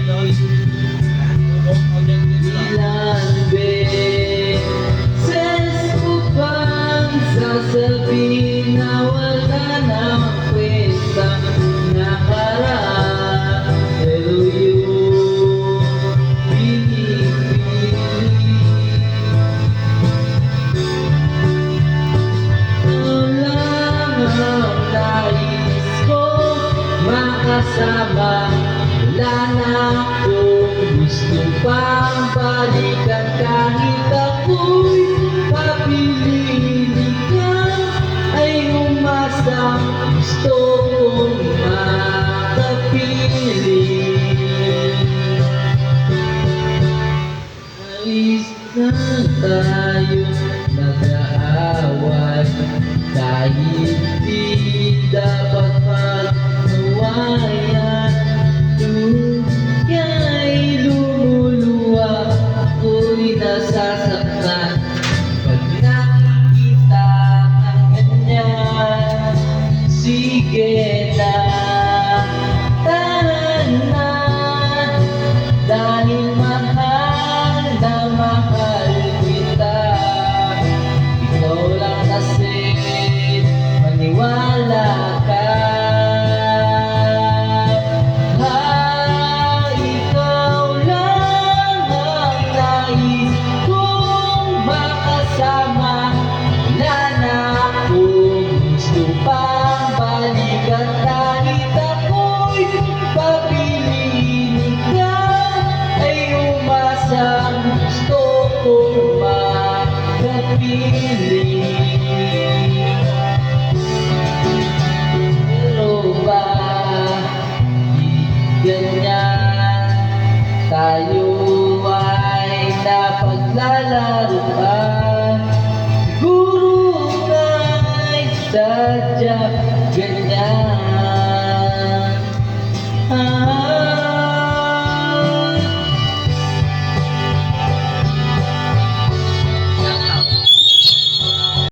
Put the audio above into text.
Ilan beses ko pang sasabihin na wala namang kwenta nakaraan, pero yung pinipili lang ang nais ko makasama. Wala na akong gusto pang balikan kahit ako'y papiliin ka, ay umasang gusto kong makapiling. Alis na tayo mag-aaway kahit di dapat mag-away.